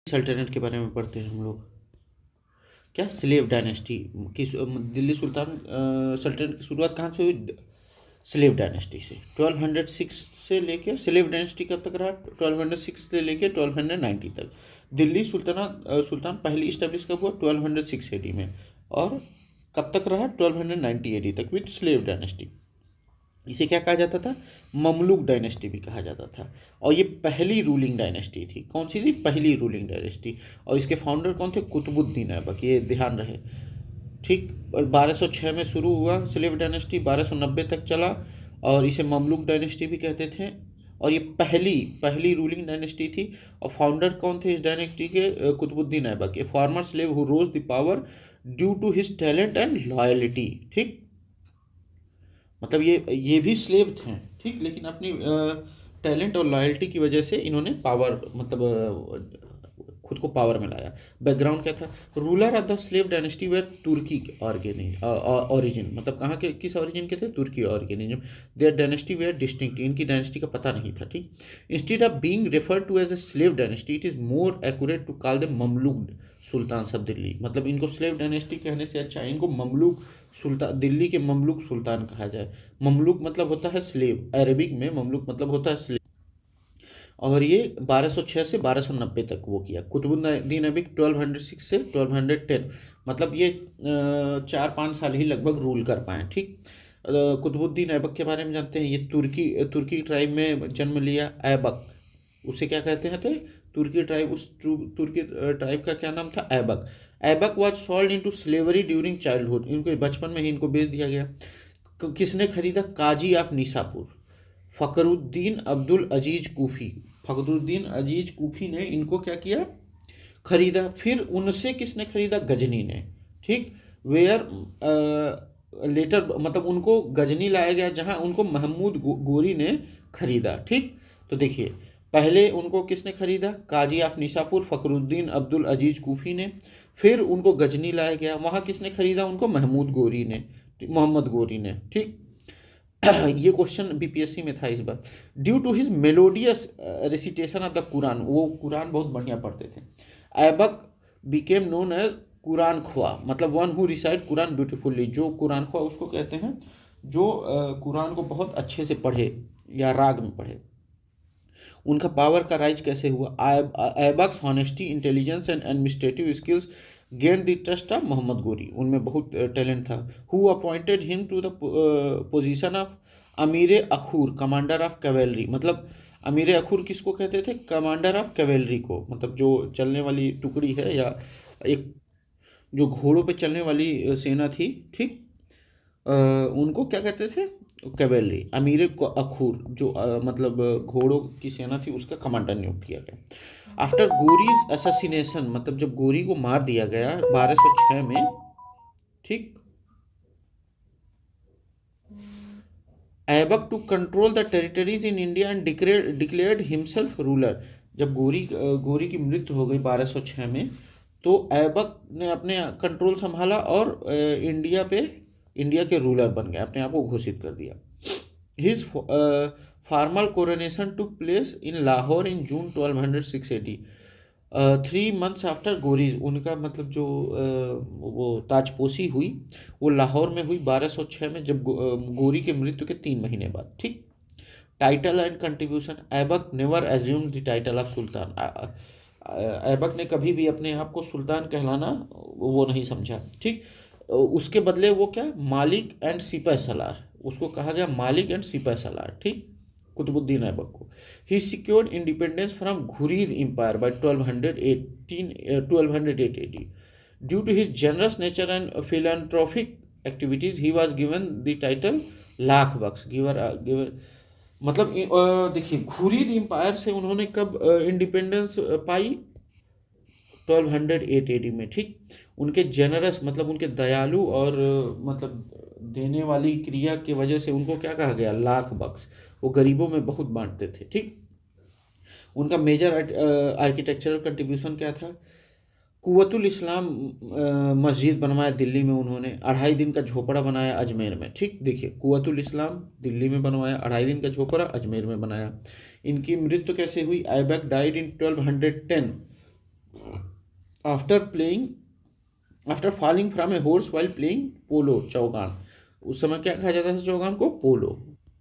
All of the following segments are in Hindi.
सल्तनत के बारे में पढ़ते हैं हम लोग। क्या स्लेव डायनेस्टी की दिल्ली सुल्तान सल्तनत की शुरुआत कहाँ से हुई? स्लेव डायनेस्टी से। 1206 से लेके स्लेव डायनेस्टी कब तक रहा? 1206 से लेके 1290 तक। दिल्ली सुल्तान पहली इस्टेब्लिश कब हुआ? 1206 एडी में। और कब तक रहा? 1290 एडी तक विथ स्लेव डायनेस्टी। इसे क्या कहा जाता था? ममलूक डायनेस्टी भी कहा जाता था। और ये पहली रूलिंग डायनेस्टी थी। कौन सी थी? पहली रूलिंग डायनेस्टी। और इसके फाउंडर कौन थे? कुतुबुद्दीन ऐबक, ये ध्यान रहे। ठीक। और 1206 में शुरू हुआ स्लेव डायनेस्टी, 1290 तक चला। और इसे ममलूक डायनेस्टी भी कहते थे। और ये पहली रूलिंग डायनेस्टी थी। और फाउंडर कौन थे इस डायनेस्टी के? Qutbuddin Aibak, a former slave who rose the power due to his talent and loyalty. ठीक। मतलब ये भी स्लेव थे, ठीक, लेकिन अपनी टैलेंट और लॉयल्टी की वजह से इन्होंने पावर खुद को पावर में लाया। बैकग्राउंड क्या था? Ruler of the slave dynasty were Turkic origin, मतलब कहाँ के, किस ऑरिजिन के थे? Turkic origin. Their dynasty were distinct, इनकी डायनेस्टी का पता नहीं था। ठीक। Instead of being referred to as a slave dynasty it is more accurate to call the Mamluk sultan सब दिल्ली। मतलब इनको स्लेव डायनेस्टी कहने से अच्छा इनको ममलूक सुल्तान, दिल्ली के ममलूक सुल्तान कहा जाए। ममलूक मतलब होता है स्लेव, अरबिक में ममलूक मतलब होता है स्लेव। और ये 1206 से 1290 तक वो किया। कुतुबुद्दीन ऐबक 1206 से 1210, मतलब ये 4-5 साल ही लगभग रूल कर पाए। ठीक। कुतुबुद्दीन ऐबक के बारे में जानते हैं। ये तुर्की ट्राइब में जन्म लिया। ऐबक, उसे क्या कहते हैं थे? तुर्की ट्राइब। उस तुर्की ट्राइब का क्या नाम था? Aibak. Aibak was sold into slavery during childhood, इनको बचपन में ही इनको बेच दिया गया। किसने खरीदा? काजी ऑफ निसापुर, फ़खरुद्दीन अब्दुल अजीज कूफी। फ़खरुद्दीन अजीज कूफी ने इनको क्या किया? खरीदा। फिर उनसे किसने खरीदा? गजनी ने। ठीक। वेयर लेटर, मतलब उनको गजनी लाया गया जहां उनको महमूद गोरी ने खरीदा। ठीक। तो देखिए, पहले उनको किसने खरीदा? काजी ऑफ निसापुर, फ़खरुद्दीन अब्दुल अजीज कूफी ने। फिर उनको गजनी लाया गया, वहाँ किसने खरीदा उनको? मोहम्मद गोरी ने। ठीक। ये क्वेश्चन बीपीएससी में था इस बार। Due to his melodious recitation of the Quran, वो कुरान बहुत बढ़िया पढ़ते थे। Aibak became known as Quran ख्वा, मतलब one who recite Quran beautifully. जो कुरान ख्वा उसको कहते हैं जो कुरान को बहुत अच्छे से पढ़े या राग में पढ़े। उनका पावर का राइज कैसे हुआ? Aibak's honesty, intelligence and administrative skills gain the trust of Mohammad Ghori, उनमें बहुत टैलेंट था। Who appointed him to the position of अमीर अखूर, कमांडर ऑफ कैवेलरी। मतलब अमीर अखूर किसको कहते थे? कमांडर ऑफ कैवेलरी को, मतलब जो चलने वाली टुकड़ी है या एक जो घोड़ों पे चलने वाली सेना थी। ठीक। उनको क्या कहते थे? कैवेलरी। अमीर अखूर जो मतलब घोड़ों की सेना थी उसका कमांडर नियुक्त किया गया। आफ्टर गोरीज असैसिनेशन, मतलब जब गोरी को मार दिया गया 1206 में। ठीक। Aibak to control the territories in India and declared himself ruler. जब गोरी की मृत्यु हो गई 1206 में, तो ऐबक ने अपने कंट्रोल संभाला और इंडिया के रूलर बन गए, अपने आप को घोषित कर दिया। His formal coronation took place in Lahore in June 1206 AD, 3 months after Ghori's. उनका मतलब जो वो ताजपोशी हुई वो लाहौर में हुई 1206 में, जब गोरी के मृत्यु के 3 महीने बाद। ठीक। Title and contribution, Aibak never assume the title of sultan. Aibak ने कभी भी अपने आप को सुल्तान कहलाना वो नहीं समझा। ठीक। उसके बदले वो क्या? मालिक एंड सिपह सलार, उसको कहा गया मालिक एंड सिपह सलार। ठीक। कुतुबुद्दीन ऐबक को। He secured independence from Ghurid empire by 1208 AD। Due to his generous nature and philanthropic activities he was given the title Lakh Bakhsh, giver. मतलब देखिए, घुरीद एम्पायर से उन्होंने कब इंडिपेंडेंस पाई? 1208 AD में। ठीक। उनके जेनरस मतलब उनके दयालु और मतलब देने वाली क्रिया की वजह से उनको क्या कहा गया? लाख बख्श। वो गरीबों में बहुत बांटते थे। ठीक। उनका मेजर आर्किटेक्चरल कंट्रीब्यूशन क्या था? कुव्वतुल इस्लाम मस्जिद बनवाया दिल्ली में उन्होंने। 2.5 दिन का झोपड़ा बनाया अजमेर में। ठीक। देखिए, कुव्वतुल इस्लाम दिल्ली में बनवाया, 2.5 दिन का झोपड़ा अजमेर में बनाया। इनकी मृत्यु कैसे हुई? Aibak died in 1210 after playing after falling from a horse while playing पोलो, चौगान। उस समय क्या कहा जाता था चौगान को? पोलो।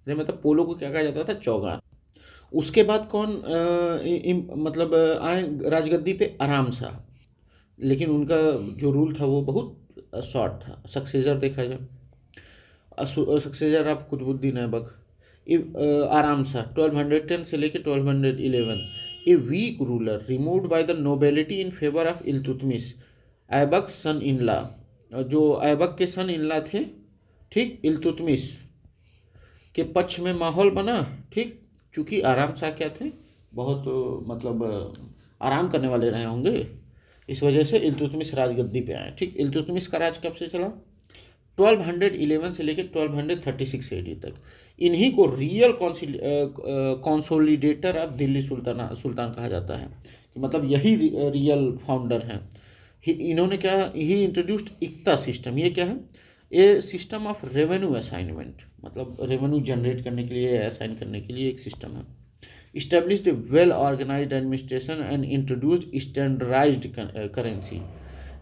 मतलब पोलो को क्या कहा जाता था? चौगान। उसके बाद कौन मतलब आए राजगद्दी पे? आराम शाह। लेकिन उनका जो रूल था वो बहुत शॉर्ट था। सक्सेसर देखा जाए, सक्सेसर ऑफ कुतुबुद्दीन ऐबक, आराम शाह 1210 से लेकर 1211, a weak ruler removed by the nobility in favour of Iltutmish, Aibak son in law, जो ऐबक के सन इन लॉ थे, ठीक, इल्तुतमिश के पक्ष में माहौल बना। ठीक, चूंकि आराम शाह क्या थे? बहुत मतलब आराम करने वाले रहे होंगे, इस वजह से इल्तुतमिश राजगद्दी पे आए। ठीक, इल्तुतमिश का राज कब से चला? 1211 से लेकर 1236 एडी तक। इन्हीं को रियल कॉन्सोलिडेटर ऑफ दिल्ली सुल्तान कहा जाता है, कि मतलब यही रियल फाउंडर हैं। इन्होंने क्या, ही इंट्रोड्यूस्ड इक्ता सिस्टम। ये क्या है? ये सिस्टम ऑफ रेवेन्यू असाइनमेंट, मतलब रेवेन्यू जनरेट करने के लिए, असाइन करने के लिए एक सिस्टम है। Established well organised administration and introduced standardised currency.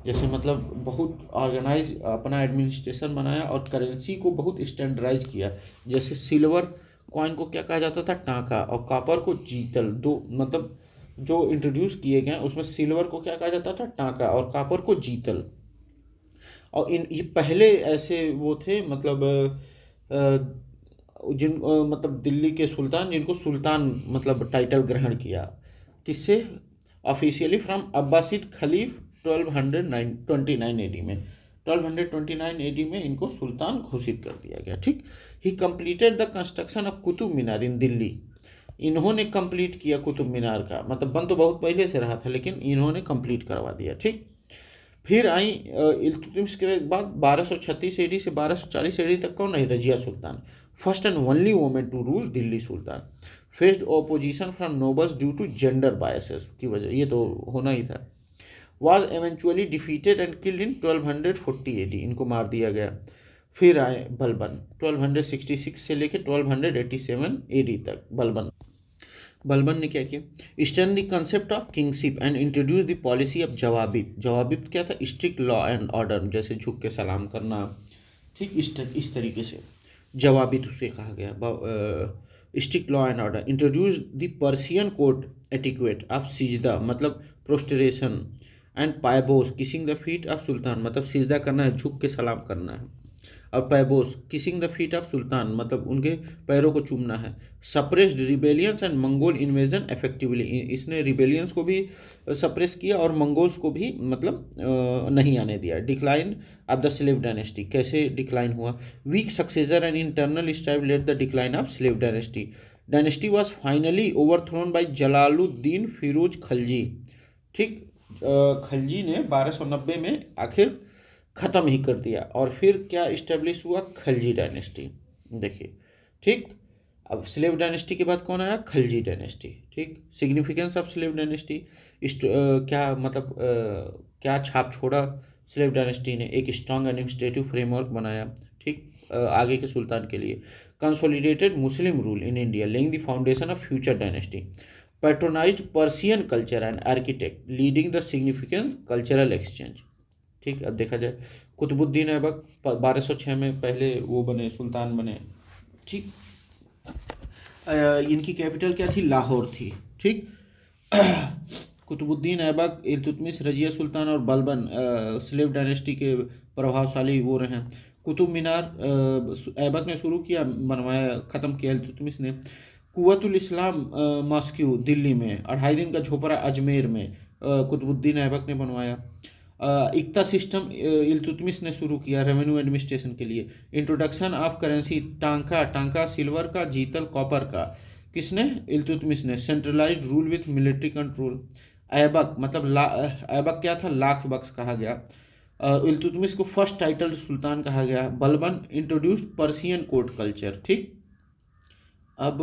जैसे मतलब बहुत ऑर्गेनाइज अपना एडमिनिस्ट्रेशन बनाया और करेंसी को बहुत स्टैंडर्डाइज किया। जैसे सिल्वर कॉइन को क्या कहा जाता था? टाका, और कॉपर को जीतल। दो मतलब जो इंट्रोड्यूस किए गए उसमें सिल्वर को क्या कहा जाता था? टाका, और कॉपर को जीतल। और ये पहले ऐसे वो थे, मतलब मतलब दिल्ली के सुल्तान, जिनको सुल्तान मतलब टाइटल ग्रहण किया। किससे? ऑफिशियली फ्रॉम अब्बासिड खलीफ 1229 एडी में। 1229 एडी में इनको सुल्तान घोषित कर दिया गया। ठीक, he completed the construction of Qutub Minar in Delhi. इन्होंने कंप्लीट किया कुतुब मीनार का, मतलब बन तो बहुत पहले से रहा था, लेकिन इन्होंने कंप्लीट करवा दिया। ठीक, फिर आई इल्तुतमिश के बाद 1236 एडी से 1240 एडी तक कौन रही? Razia Sultan, first and only women to rule Delhi sultan. Faced opposition from nobles due to gender biases की वजह, ये तो होना ही था। Was eventually defeated and killed in 1240 AD, इनको मार दिया गया। फिर आए बलबन 1266 से लेकर 1287 एडी तक। बलबन ने क्या किया? Stand the concept of kingship and introduce the policy of zawabit. जवाबित क्या था? स्ट्रिक्ट लॉ एंड ऑर्डर, जैसे झुक के सलाम करना। ठीक, इस तरीके से जवाबित उसे कहा गया। Strict law and order. Introduce the Persian code etiquette of sijda, मतलब prostration, and paibos kissing the feet of sultan, मतलब सिजदा करना है, झुक के सलाम करना है। और पैबोस kissing the feet of sultan, मतलब उनके पैरों को चूमना है। Suppressed rebellions and Mongol invasion effectively, इसने रिबेलियंस को भी सप्रेस किया और मंगोल्स को भी मतलब नहीं आने दिया। Decline of the slave dynasty, कैसे डिक्लाइन हुआ? Weak successor and internal strive led the decline of slave dynasty. Dynasty was finally overthrown by Jalaluddin Firoz Khalji. ठीक, खलजी ने 1290 में आखिर ख़त्म ही कर दिया। और फिर क्या इस्टेब्लिश हुआ? खलजी डायनेस्टी। देखिए, ठीक, अब स्लेव डायनेस्टी के बाद कौन आया? खलजी डायनेस्टी। ठीक, सिग्निफिकेंस ऑफ स्लेव डायनेस्टी, क्या मतलब क्या छाप छोड़ा स्लेव डायनेस्टी ने? एक स्ट्रांग एडमिनिस्ट्रेटिव फ्रेमवर्क बनाया। ठीक, आगे के सुल्तान के लिए। Consolidated Muslim rule in India, laying the foundation of future dynasty. Patronised Persian culture and architect, leading the significant cultural exchange. ठीक, अब देखा जाए कुतुबुद्दीन ऐबक 1206 में पहले वो बने, सुल्तान बने। ठीक, इनकी कैपिटल क्या थी? लाहौर थी। ठीक, कुतुबुद्दीन ऐबक, इल्तुतमिश, रजिया सुल्तान और बलबन स्लेव डायनेस्टी के प्रभावशाली वो रहे। कुतुब मीनार ऐबक ने शुरू किया, बनवाया, ख़त्म किया इल्तुतमिश ने। कुव्वतुल इस्लाम मॉस्क्यू दिल्ली में, 2.5 दिन का झोपड़ा अजमेर में कुतुबुद्दीन ऐबक ने बनवाया। इक्ता सिस्टम इल्तुतमिश ने शुरू किया रेवेन्यू एडमिनिस्ट्रेशन के लिए। इंट्रोडक्शन ऑफ करेंसी, टांका सिल्वर का, जीतल कॉपर का, किसने? इल्तुतमिश ने। Centralised rule with military control. Aibak मतलब ऐबक क्या था? लाख बख्श कहा गया। इल्तुतमिश को फर्स्ट टाइटल सुल्तान कहा गया। Balban introduced Persian court culture. ठीक, अब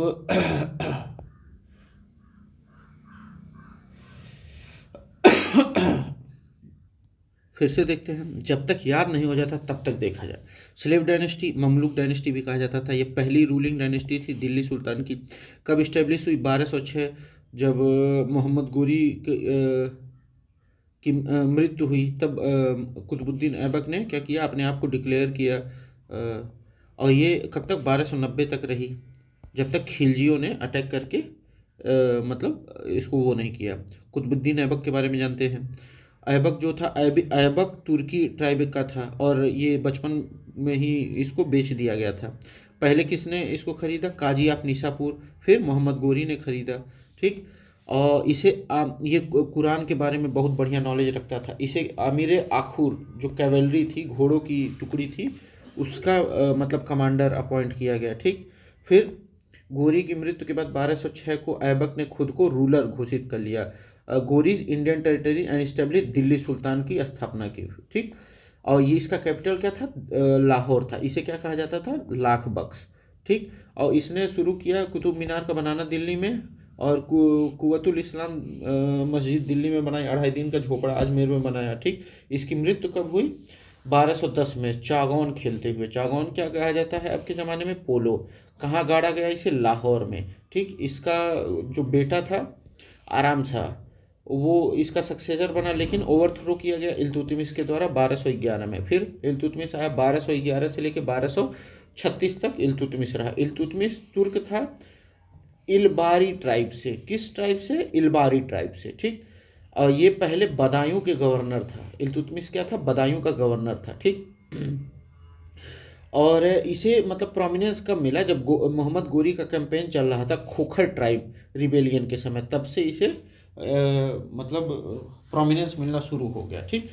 फिर से देखते हैं, जब तक याद नहीं हो जाता तब तक देखा जाए। स्लेव डायनेस्टी, ममलूक डायनेस्टी भी कहा जाता था, ये पहली रूलिंग डायनेस्टी थी दिल्ली सुल्तान की। कब इस्टेब्लिश हुई? 1206, जब मोहम्मद गोरी की मृत्यु हुई, तब कुतुबुद्दीन ऐबक ने क्या किया, अपने आप को डिक्लेयर किया। और ये कब तक, 1290 तक रही, जब तक खिलजियों ने अटैक करके मतलब इसको वो नहीं किया। कुतुबुद्दीन ऐबक के बारे में जानते हैं। ऐबक जो था, ऐबक तुर्की ट्राइब का था, और ये बचपन में ही इसको बेच दिया गया था। पहले किसने इसको खरीदा, काजी ऑफ निसापुर, फिर मोहम्मद गोरी ने खरीदा। ठीक। और इसे ये कुरान के बारे में बहुत बढ़िया नॉलेज रखता था। इसे आमिर आखुर, जो कैवेलरी थी, घोड़ों की टुकड़ी थी, उसका मतलब कमांडर अपॉइंट किया गया। ठीक। फिर गोरी की मृत्यु के बाद 1206 को ऐबक ने खुद को रूलर घोषित कर लिया। Ghori's Indian territory and establish Delhi sultan की स्थापना की। ठीक। और ये इसका कैपिटल क्या था, लाहौर था। इसे क्या कहा जाता था, लाख बख्श। ठीक। और इसने शुरू किया कुतुब मीनार का बनाना दिल्ली में, और कुव्वतुल इस्लाम मस्जिद दिल्ली में बनाई, 2.5 दिन का झोपड़ा अजमेर में बनाया। ठीक। इसकी मृत्यु कब हुई, 1210 में, चागौन खेलते हुए। चागौन क्या कहा जाता है अब के ज़माने में, पोलो। कहाँ गाड़ा गया इसे, लाहौर में। ठीक। इसका जो बेटा था आराम शाह, वो इसका सक्सेसर बना, लेकिन ओवरथ्रो किया गया इल्तुतमिश के द्वारा 1211 में। फिर इल्तुतमिश आया, 1211 से लेकर 1236 तक इल्तुतमिश रहा। इल्तुतमिश तुर्क था, इलबारी ट्राइब से। किस ट्राइब से, इलबारी ट्राइब से। ठीक। और ये पहले बदायूं के गवर्नर था। इल्तुतमिश क्या था, बदायूं का गवर्नर था। ठीक। और इसे मतलब प्रोमिनेंस कब मिला, जब मोहम्मद गोरी का कैंपेन चल रहा था खोखर ट्राइब रिबेलियन के समय, तब से इसे मतलब प्रोमिनेंस मिलना शुरू हो गया। ठीक।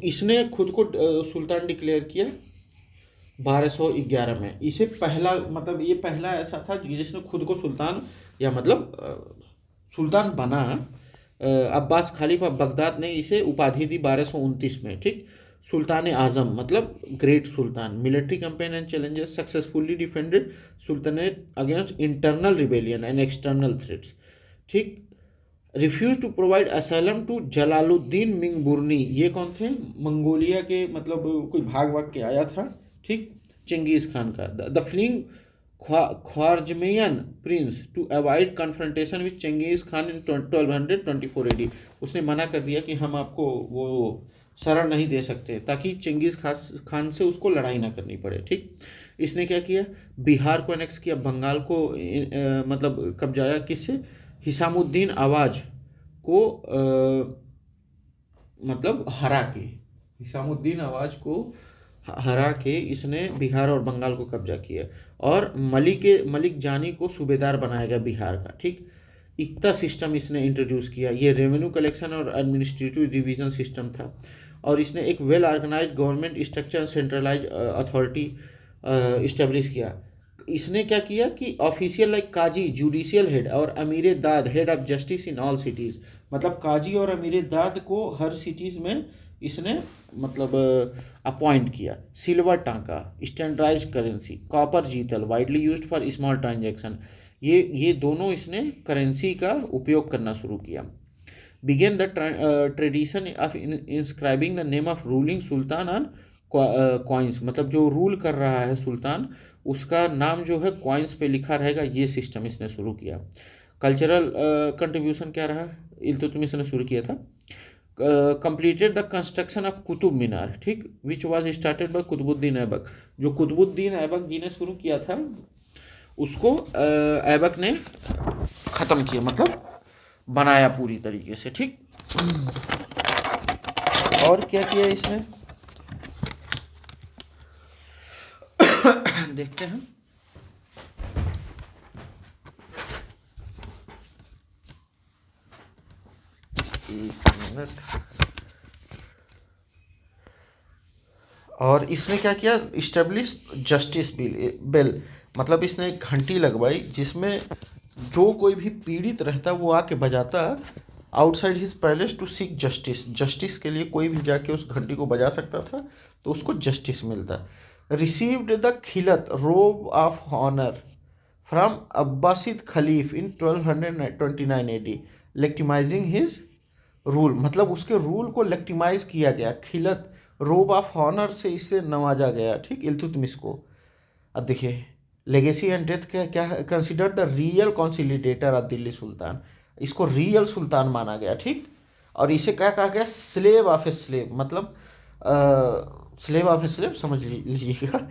इसने खुद को सुल्तान डिक्लेयर किया 1211 में। इसे पहला मतलब ये पहला ऐसा था जिसने खुद को सुल्तान, या मतलब सुल्तान बना। अब्बास खलीफा बगदाद ने इसे उपाधि दी 1229 में। ठीक। सुल्तान आजम मतलब great sultan. Military campaign and challenges, successfully defended sultanate against internal rebellion and external threats. ठीक। Refuse to provide asylum to Jalaluddin Mingburni. ये कौन थे, मंगोलिया के, मतलब कोई भाग के आया था। ठीक। चंगेज खान का the fleeing Khwarazmian prince to avoid confrontation with Changez Khan in 1224 AD। उसने मना कर दिया कि हम आपको वो शरण नहीं दे सकते, ताकि चंगेज खान से उसको लड़ाई ना करनी पड़े। ठीक। इसने क्या किया, बिहार को एनेक्स किया, बंगाल को मतलब कब्जाया, किससे, हिसामुद्दीन आवाज को मतलब हरा के, हिसामुद्दीन आवाज को हरा के इसने बिहार और बंगाल को कब्जा किया। और मलिक जानी को सूबेदार बनाया गया बिहार का। ठीक। इक्ता सिस्टम इसने इंट्रोड्यूस किया। ये रेवेन्यू कलेक्शन और एडमिनिस्ट्रेटिव डिवीजन सिस्टम था। और इसने एक well organised government structure, centralise authority establish किया। इसने क्या किया कि official like qazi, judicial head, और amir dad, head of justice in all cities. मतलब काजी और अमीर दाद को हर सिटीज़ में इसने मतलब अपॉइंट किया। Silver tanka, standardised currency, copper jital, widely used for small transaction. ये दोनों इसने करेंसी का उपयोग करना शुरू किया। Begin the tradition of inscribing the name of ruling sultan on coins. मतलब जो रूल कर रहा है सुल्तान, उसका नाम जो है कॉइन्स पे लिखा रहेगा। ये सिस्टम इसने शुरू किया। कल्चरल कंट्रीब्यूशन क्या रहा, इल्तुतमिश ने शुरू किया था। Completed the construction of Qutub Minar. ठीक। Which was started by Qutubuddin Aibak. जो कुतुबुद्दीन ऐबक जी ने शुरू किया था, उसको ऐबक ने ख़त्म किया, मतलब बनाया पूरी तरीके से। ठीक। और क्या किया इसने, देखते हैं। एक मिनट। और इसने क्या किया, इस्टेब्लिश जस्टिस बिल, मतलब इसने एक घंटी लगवाई जिसमें जो कोई भी पीड़ित रहता वो आके बजाता outside his palace to seek justice. Justice के लिए कोई भी जाके उस घंटी को बजा सकता था, तो उसको जस्टिस मिलता। Received the khilat robe of honour from Abbasid khalif in 1229 AD, legitimising his rule. मतलब उसके रूल को लेक्टिमाइज किया गया। खिलत, रोब ऑफ ऑनर से इससे नवाजा गया। ठीक। इल्तुतमिश को। अब देखिए, लेगेसी एंड डेथ क्या क्या, consider the real consolidator of Delhi sultan. इसको रियल सुल्तान माना गया। ठीक। और इसे क्या कहा गया, स्लेव ऑफ ए स्लेव, मतलब स्लेव ऑफ ए स्लेव समझ लीजिएगा।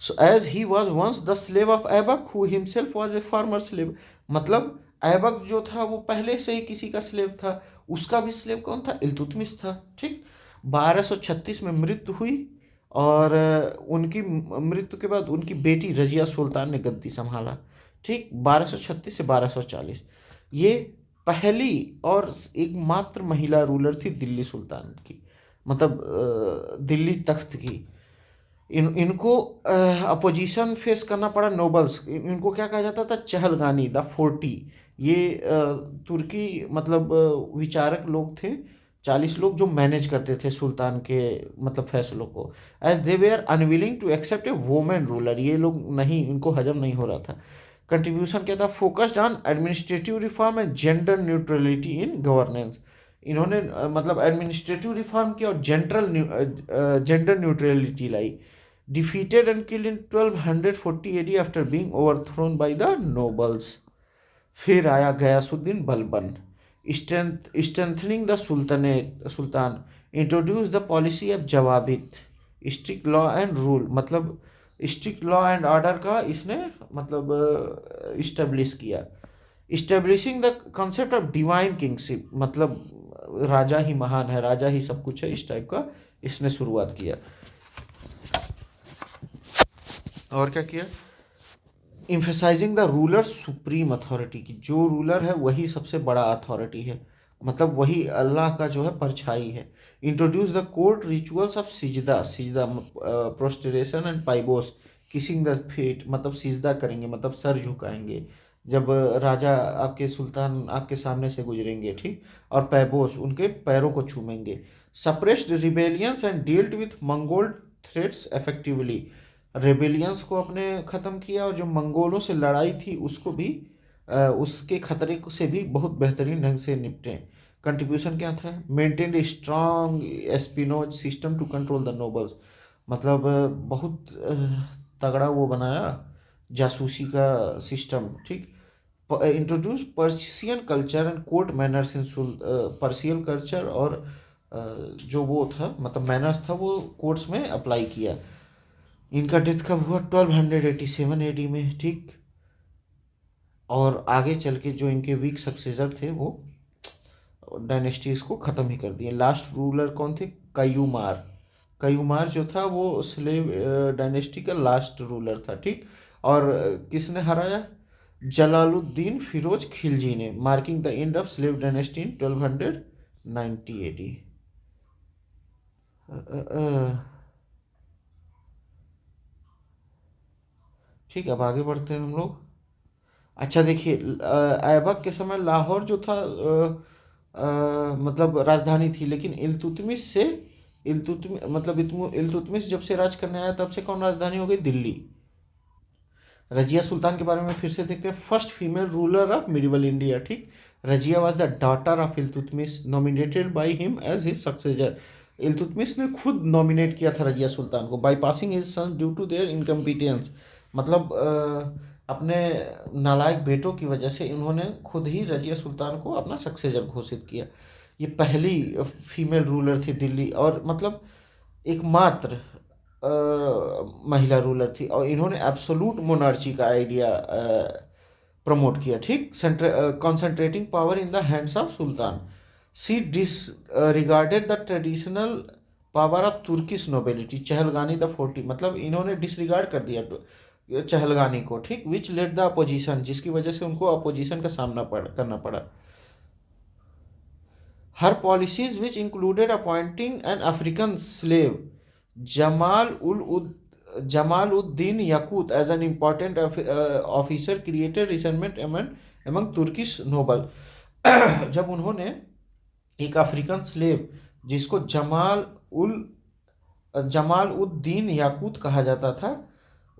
So as he was once the slave of Aibak who himself was a former slave, मतलब ऐबक जो था वो पहले से ही किसी का स्लेव था, उसका भी स्लेव कौन था, इल्तुतमिश था। ठीक, 1236 में मृत्यु हुई, और उनकी मृत्यु के बाद उनकी बेटी रजिया सुल्तान ने गद्दी संभाला। ठीक, 1236 से 1240, ये पहली और एकमात्र महिला रूलर थी दिल्ली सुल्तान की, मतलब दिल्ली तख्त की। इनको अपोजिशन फेस करना पड़ा नोबल्स, इनको क्या कहा जाता था, चहलगानी द 40, ये तुर्की मतलब विचारक लोग थे, 40 लोग जो मैनेज करते थे सुल्तान के मतलब फैसलों को। As they were unwilling to accept a women ruler, ये लोग नहीं, इनको हजम नहीं हो रहा था। कंट्रीब्यूशन क्या था, focused on administrative reform and gender neutrality in governance, इन्होंने मतलब एडमिनिस्ट्रेटिव रिफॉर्म किया और gender neutrality lie. defeated and killed in 1240 AD after being overthrown by the nobles। फिर आया Ghiyasuddin Balban, strengthening the sultan introduced the policy of जवाबित, strict law and rule, मतलब स्ट्रिक्ट लॉ एंड ऑर्डर का इसने मतलब इस्टेब्लिश किया। Establishing the concept of divine kingship, मतलब राजा ही महान है, राजा ही सब कुछ है, इस टाइप का इसने शुरुआत किया। और क्या किया, emphasising the ruler supreme authority, की जो रूलर है वही सबसे बड़ा अथॉरिटी है, मतलब वही अल्लाह का जो है परछाई है। Introduce the court rituals of sijda, sijda prostration and paibos, kissing the feet, मतलब सिजदा करेंगे, मतलब सर झुकाएंगे जब राजा आपके सुल्तान आपके सामने से गुजरेंगे। ठीक, और पैबोस, उनके पैरों को चूमेंगे। Suppressed rebellions and dealt with Mongol threats effectively, rebellions को अपने ख़त्म किया, और जो मंगोलों से लड़ाई थी उसको भी उसके खतरे से भी बहुत बेहतरीन ढंग से निपटे। कंट्रीब्यूशन क्या था, maintain a strong espionage system to control the nobles, मतलब बहुत तगड़ा वो बनाया जासूसी का सिस्टम। ठीक, introduce Persian culture and court manners in Persian culture, और जो वो था मतलब मैनर्स था वो कोर्ट्स में अप्लाई किया। इनका डेथ कब हुआ, 1287 AD में। ठीक, और आगे चल के जो इनके वीक सक्सेसर थे वो डायनेस्टीज को ख़त्म ही कर दिए। लास्ट रूलर कौन थे, कयूमार, कयूमार जो था वो स्लेव डायनेस्टी का लास्ट रूलर था। ठीक, और किसने हराया, जलालुद्दीन फिरोज खिलजी ने, marking the end of slave dynasty in 1290 AD। ठीक, अब आगे बढ़ते हैं हम लोग। अच्छा देखिए, ऐबक के समय लाहौर जो था मतलब राजधानी थी, लेकिन इल्तुतमिश से इल्तुतमिश जब से राज करने आया तब से कौन राजधानी हो गई, दिल्ली। रजिया सुल्तान के बारे में फिर से देखते हैं। First female ruler of medieval India. ठीक, Razia was the daughter of Iltutmish, nominated by him as his successor. Iltutmish ने खुद नॉमिनेट किया था रजिया सुल्तान को, bypassing his sons due to their incompetence, मतलब अपने नालायक बेटों की वजह से इन्होंने खुद ही रजिया सुल्तान को अपना सक्सेसर घोषित किया। ये पहली फीमेल रूलर थी दिल्ली, और मतलब एकमात्र महिला रूलर थी, और इन्होंने एब्सोलूट मोनार्ची का आइडिया प्रमोट किया। ठीक, concentrating power in the hands of sultan. She regarded the traditional power of Turkish nobility, Chahalgani the 40, मतलब इन्होंने डिसरिगार्ड कर दिया चहलगानी को। ठीक, विच लेड द अपोजिशन, जिसकी वजह से उनको अपोजिशन का सामना करना पड़ा। Her policies which included appointing an African slave Jamal ud Din Yaqut as an important officer created resentment among Turkish noble. जब उन्होंने एक अफ्रीकन स्लेव जिसको जमाल उद दीन याकूत कहा जाता था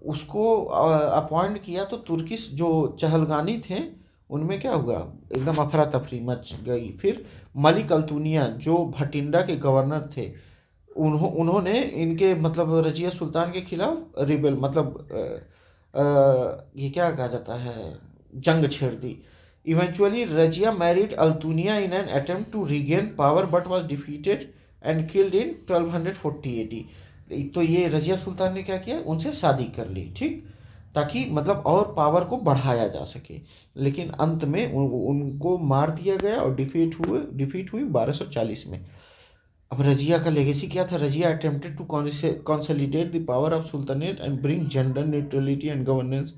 उसको अपॉइंट किया, तो तुर्किश जो चहलगानी थे उनमें क्या हुआ, एकदम अफरा तफरी मच गई। फिर मलिक अल्तुनिया जो भटिंडा के गवर्नर थे, उन्होंने इनके मतलब रजिया सुल्तान के खिलाफ रिबेल मतलब ये क्या कहा जाता है, जंग छेड़ दी। Eventually, Rajia married Altunia in an attempt to regain power but was defeated and killed in 1240 AD. तो ये रजिया सुल्तान ने क्या किया, उनसे शादी कर ली, ठीक, ताकि मतलब और पावर को बढ़ाया जा सके। लेकिन अंत में उनको मार दिया गया और डिफीट हुई 1240 में। अब रजिया का लेगेसी क्या था? Razia attempted to consolidate the power of sultanate and bring gender neutrality and governance.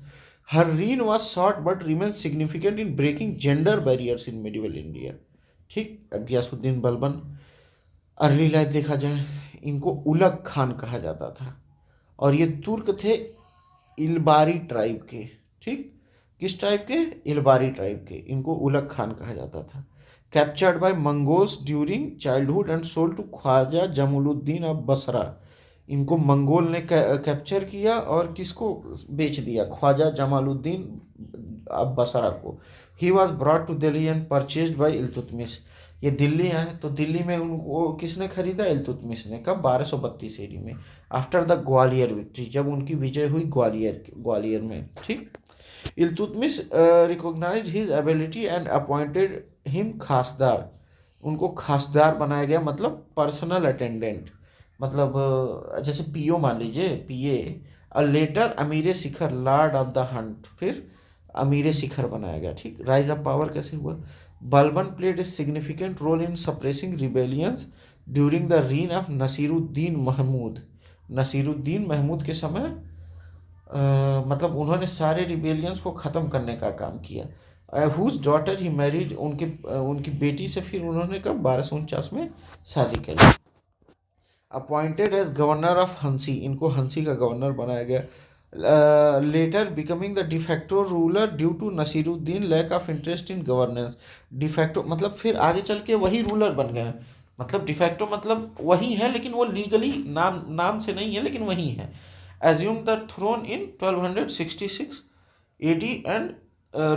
Her reign was short but remains significant in breaking gender barriers in medieval India। ठीक, अब गयासुद्दीन बलबन, अर्ली लाइफ देखा जाए, इनको उलग खान कहा जाता था और ये तुर्क थे, इलबारी ट्राइब के, ठीक, किस टाइप के? इलबारी ट्राइब के। इनको उलग खान कहा जाता था। Captured by Mongols during childhood and sold to Khwaja Jamaluddin of Basra. इनको मंगोल ने कैप्चर किया और किसको बेच दिया? ख्वाजा जमालुद्दीन अब बसरा को। He was brought to Delhi and purchased by Iltutmish. ये दिल्ली आए तो दिल्ली में उनको किसने खरीदा? इल्तुतमिश ने। कब? 1232 ईडी में, आफ्टर द ग्वालियर विक्ट्री, जब उनकी विजय हुई ग्वालियर में, ठीक। Iltutmish recognised his ability and appointed him khasdar. उनको खासदार बनाया गया, मतलब पर्सनल अटेंडेंट, मतलब जैसे पीओ मान लीजिए, पीए। और लेटर अमीर शिखर, लॉर्ड ऑफ द हंट, फिर अमीर शिखर बनाया गया, ठीक। राइज ऑफ पावर कैसे हुआ? Balban played a significant role in suppressing rebellions during the reign of Nasiruddin Mahmud. Nasiruddin Mahmud के समय मतलब उन्होंने सारे रिबेलियंस को ख़त्म करने का काम किया। हुज डॉटर ही मैरिड, उनकी बेटी से फिर उन्होंने कब? 1249 में शादी करी। अपॉइंटेड एज गवर्नर ऑफ हंसी, इनको हंसी का गवर्नर बनाया गया। Later becoming the de facto ruler due to Nasiruddin lack of interest in governance. De facto मतलब फिर आगे चल के वही रूलर बन गए, मतलब डिफेक्टो मतलब वही है लेकिन वो लीगली नाम से नहीं है, लेकिन वही है। Assume the throne in 1266 AD and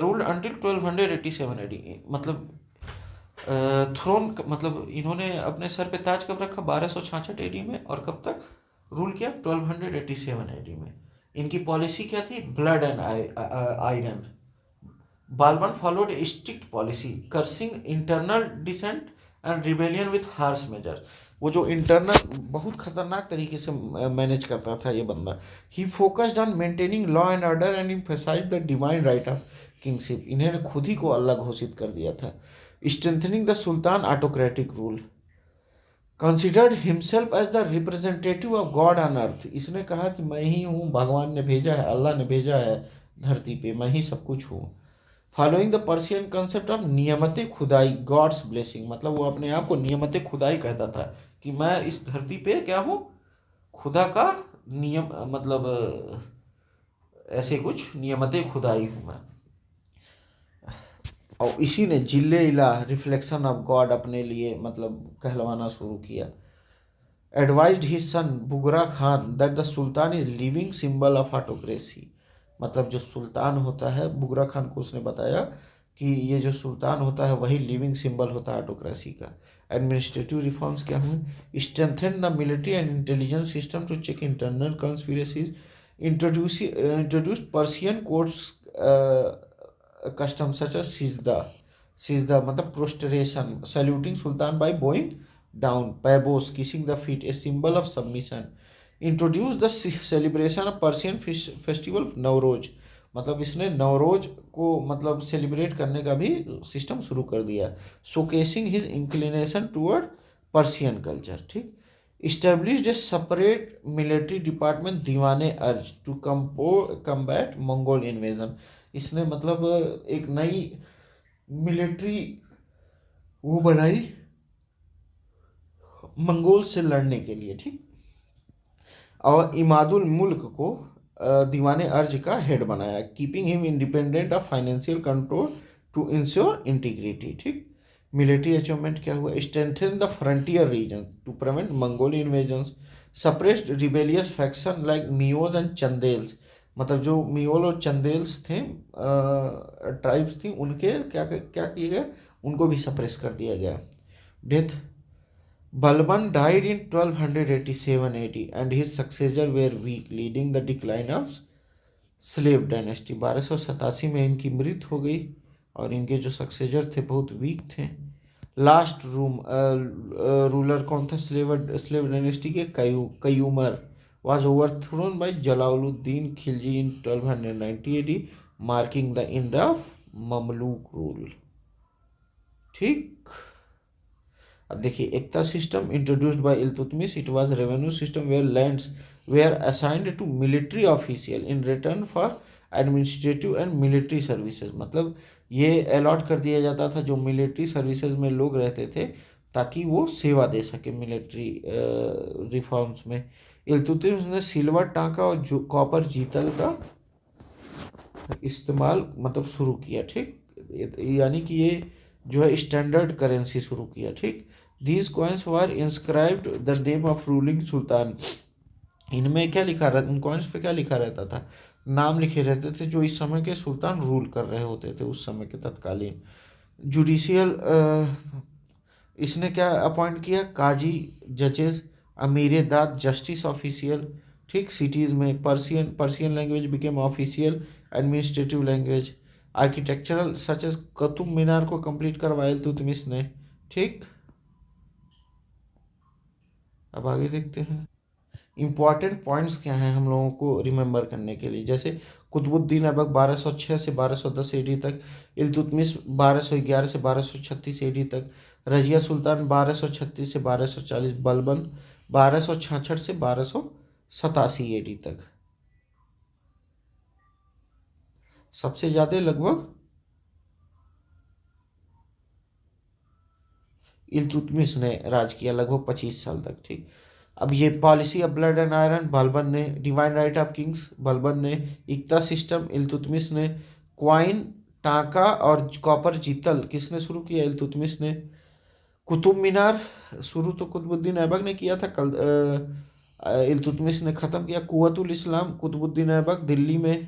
ruled until 1287 AD। मतलब थ्रोन मतलब इन्होंने अपने सर पे ताज कब रखा? 1266 AD में। और कब तक रूल किया? 1287 AD में। इनकी पॉलिसी क्या थी? Blood and iron. Balban followed a strict policy curbing internal dissent and rebellion with harsh measure. वो जो इंटरनल बहुत खतरनाक तरीके से मैनेज करता था ये बंदा। He focused on maintaining law and order and emphasised the divine right of kingship. इन्होंने खुद ही को अल्लाह घोषित कर दिया था। Strengthening the sultan autocratic rule. Considered himself as the representative of God on earth. इसने कहा कि मैं ही हूँ, भगवान ने भेजा है, अल्लाह ने भेजा है धरती पे, मैं ही सब कुछ हूँ। Following the Persian concept of niyamat khudai, God's blessing, मतलब वो अपने आप को नियमत खुदाई कहता था कि मैं इस धरती पे क्या हूँ? खुदा का नियम, मतलब ऐसे कुछ नियमत खुदाई हूँ मैं। और इसी ने जिले इला, रिफ्लेक्शन ऑफ गॉड, अपने लिए मतलब कहलवाना शुरू किया। Advised his son बुगरा Khan that the sultan is living symbol of autocracy. मतलब जो सुल्तान होता है, बुगरा खान को उसने बताया कि ये जो सुल्तान होता है वही लिविंग सिंबल होता है ऑटोक्रेसी का। एडमिनिस्ट्रेटिव रिफॉर्म्स क्या हुए? Strengthen the military and intelligence system to check internal conspiracies. Introduce Persian courts custom such as Sijda मतलब prostration, saluting sultan by bowing down, pabos, kissing the feet, a symbol of submission. Introduce the celebration of Persian festival Navroz, मतलब इसने नवरोज को मतलब सेलिब्रेट करने का भी सिस्टम शुरू कर दिया। Showcasing his inclination toward Persian culture, ठीक। Established a separate military department Diwane Arz to combat Mongol invasion. इसने मतलब एक नई मिलिट्री वो बनाई मंगोल से लड़ने के लिए, ठीक। और इमादुल मुल्क को दीवाने अर्ज का हेड बनाया, keeping him independent of financial control to ensure integrity, ठीक। मिलिट्री अचीवमेंट क्या हुआ? Strengthen the frontier region to prevent Mongol invasions, suppressed rebellious faction like Meos and Chandels. मतलब जो मियोल और चंदेल्स थे, ट्राइब्स थी, उनके क्या किए गए? उनको भी सप्रेस कर दिया गया। Death, Balban died in 1287 AD and his successor were weak leading the decline of slave dynasty. 1287 में इनकी मृत्यु हो गई और इनके जो सक्सेसर थे बहुत वीक थे। लास्ट रूलर कौन था स्लेव डायनेस्टी के? कयूमर was overthrown by Jalaluddin Khilji in 1290 AD, marking the end of Mamluk rule। ठीक। अब देखिए, iqta system introduced by Iltutmish. It was revenue system where lands were assigned to military official in return for administrative and military services. मतलब ये अलॉट कर दिया जाता था जो मिलिट्री सर्विसेज में लोग रहते थे, ताकि वो सेवा दे सके मिलिट्री रिफॉर्म्स में। इल्तुतमिश ने सिल्वर टांका और जो कॉपर जीतल का इस्तेमाल मतलब शुरू किया। ठीक, यानी कि ये जो है स्टैंडर्ड करेंसी शुरू किया। ठीक, these coins were inscribed the name of ruling sultan. इनमें क्या लिखा रहता, इन कॉइन्स पे क्या लिखा रहता था? नाम लिखे रहते थे जो इस समय के सुल्तान रूल कर रहे होते थे, उस समय के तत्कालीन। जुडिशियल इसने क्या अपॉइंट किया? काजी, जजेस, अमीर दाद, जस्टिस ऑफिशियल। ठीक, सिटीज़ में Persian language became official administrative language. Architectural such as Qutub Minar को कंप्लीट करवाया इल्तुतमिश ने। ठीक, अब आगे देखते हैं इंपॉर्टेंट पॉइंट्स क्या हैं हम लोगों को रिमेंबर करने के लिए। जैसे कुतुबुद्दीन ऐबक 1206 से 1210 एडी तक, इल्तुतमिश 1211 से 1236 एडी तक, रजिया सुल्तान 1236 से 1240, बलबन 1266 से 1287 एडी तक। सबसे ज़्यादा लगभग इल्तुतमिश ने राज किया, लगभग 25 साल तक। ठीक, अब ये policy of blood and iron Balban ने, divine right of kings Balban ने, इक्ता सिस्टम इल्तुतमिश ने, क्वाइन टाका और कॉपर जीतल किसने शुरू किया? इल्तुतमिश ने। कुतुब मीनार शुरू तो कुतुबुद्दीन ऐबक ने किया था, कल इल्तुतमिश ने ख़त्म किया। कुव्वतुल इस्लाम कुतुबुद्दीन ऐबक दिल्ली में,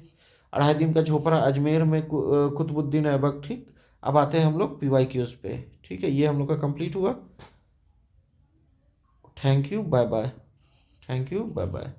2.5 दिन का झोपड़ा अजमेर में कुतुबुद्दीन ऐबक। ठीक, अब आते हैं हम लोग PYQs पे। ठीक है, ये हम लोग का कंप्लीट हुआ। Thank you, bye bye. Thank you, bye bye.